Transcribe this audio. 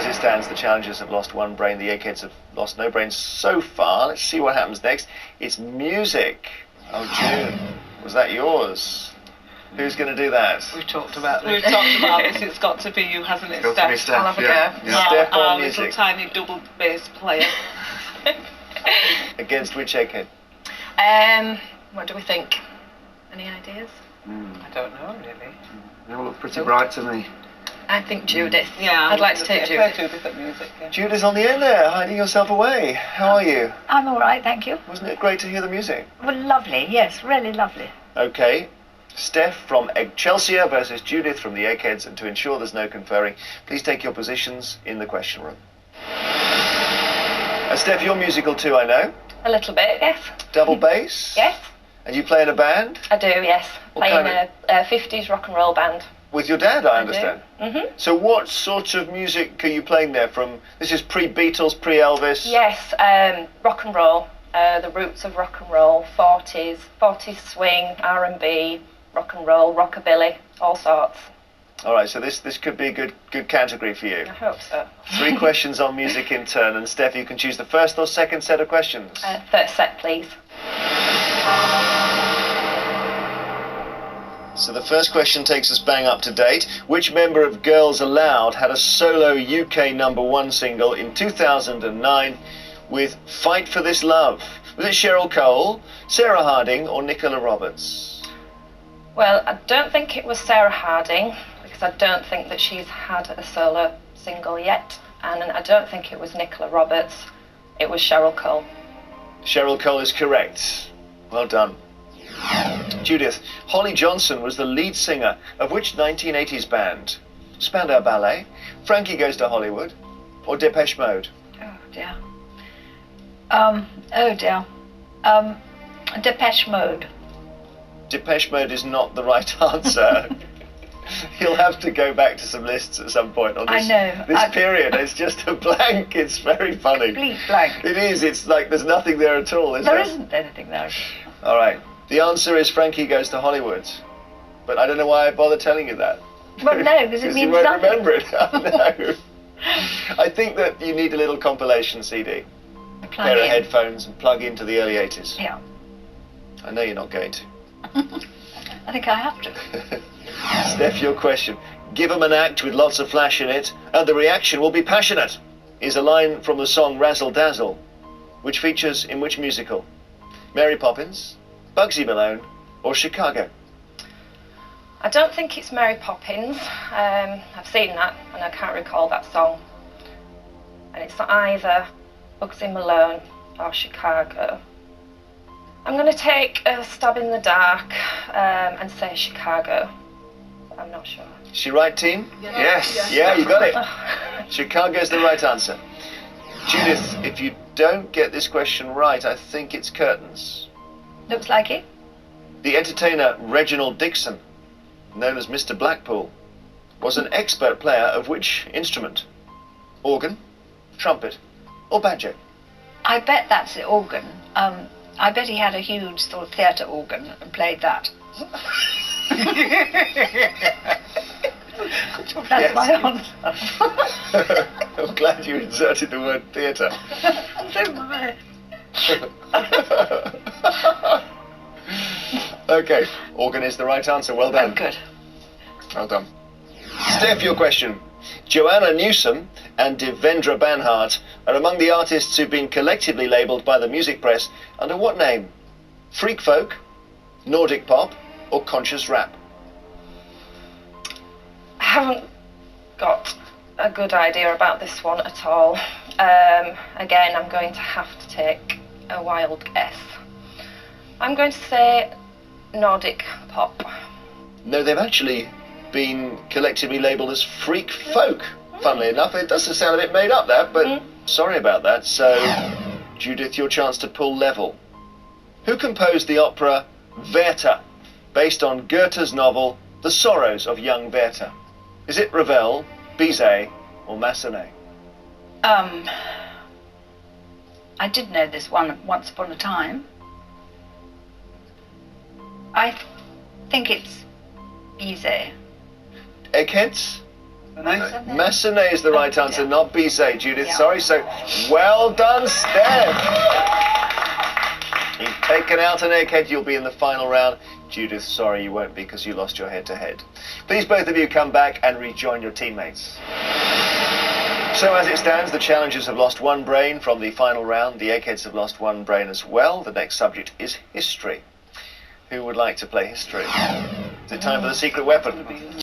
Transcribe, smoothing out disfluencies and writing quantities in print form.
it stands, the challengers have lost 1 brain. The Eggheads have lost no brains so far. Let's see what happens next. It's music. Oh, June, was that yours? Who's going to do that? We've talked about this. It's got to be you, hasn't it, It's got to be Stef? Stef, I'll have a yeah. go. Stef on Our music. little tiny double bass player. Against which Egghead? What do we think? Any ideas? I don't know, really. They all look pretty bright to me. I think Judith. Yeah, I'd like to take play Judith. Judith at music. Yeah. Judith's on the end there, hiding yourself away. How are you? I'm all right, thank you. Wasn't it great to hear the music? Well, lovely, yes, really lovely. Okay. Stef from Chelsea versus Judith from the Eggheads, and to ensure there's no conferring, please take your positions in the question room. Stef, you're musical too, I know. A little bit, yes. Double bass? Yes, And you play in a band? I do, yes. What Playing kind a 50s rock and roll band. With your dad, I do. understand. Mm-hmm. So what sort of music are you playing there from? This is pre-Beatles, pre-Elvis? Yes, rock and roll. The roots of rock and roll, 40s swing, R&B, rock and roll, rockabilly, all sorts. All right, so this could be a good category for you. I hope so. 3 questions on music in turn, and Steph, you can choose the first or second set of questions. First set, please. So the first question takes us bang up to date. Which member of Girls Aloud had a solo UK #1 single in 2009 with Fight for This Love? Was it Cheryl Cole, Sarah Harding, or Nicola Roberts? Well, I don't think it was Sarah Harding, because I don't think that she's had a solo single yet. And I don't think it was Nicola Roberts. It was Cheryl Cole. Cheryl Cole is correct. Well done. Judith, Holly Johnson was the lead singer of which 1980s band? Spandau Ballet, Frankie Goes to Hollywood, or Depeche Mode? Oh dear. Depeche Mode. Depeche Mode is not the right answer. You'll have to go back to some lists at some point on this. I know. This period, it's just a blank. It's very funny. Complete blank. It is. It's like there's nothing there at all, is There there? isn't anything there. All right. The answer is Frankie Goes to Hollywood. But I don't know why I bother telling you that. Well, no, because it means you won't nothing. remember it. I know. I think that you need a little compilation CD. A pair of headphones and plug into the early 80s. Yeah. I know you're not going to. I think I have to. Steph, your question. Give 'em an act with lots of flash in it, and the reaction will be passionate, is a line from the song Razzle Dazzle, which features in which musical? Mary Poppins, Bugsy Malone, or Chicago? I don't think it's Mary Poppins. I've seen that and I can't recall that song. And it's not either Bugsy Malone or Chicago. I'm going to take a stab in the dark and say Chicago. I'm not sure. Is she right, team? Yes. Yeah, you got it. Chicago's the right answer. Judith, if you don't get this question right, I think it's curtains. Looks like it. The entertainer Reginald Dixon, known as Mr. Blackpool, was an expert player of which instrument? Organ, trumpet, or banjo? I bet that's the organ. I bet he had a huge sort of theatre organ and played that. That's my answer. I'm glad you inserted the word theatre. So am I. Okay, organ is the right answer. Well done. Oh, good. Well done. Steph, your question. Joanna Newsom and Devendra Banhart are among the artists who've been collectively labelled by the music press under what name? Freak folk, Nordic pop, or conscious rap? I haven't got a good idea about this one at all. Again, I'm going to have to take a wild guess. I'm going to say Nordic pop. No, they've actually been collectively labelled as freak folk. Funnily enough, it does sound a bit made up, that, but sorry about that. So, Judith, your chance to pull level. Who composed the opera Werther, based on Goethe's novel The Sorrows of Young Werther? Is it Ravel, Bizet, or Massenet? I did know this one once upon a time. I think it's Bizet. Eggheads? Massenet is the right answer, not Bizet, Judith. Yeah. Sorry, so well done, Stef. You've taken out an egghead, you'll be in the final round. Judith, sorry, you won't be because you lost your head-to-head. Please, both of you, come back and rejoin your teammates. So as it stands, the challengers have lost one brain from the final round. The eggheads have lost one brain as well. The next subject is history. Who would like to play history? Is it time for the secret weapon?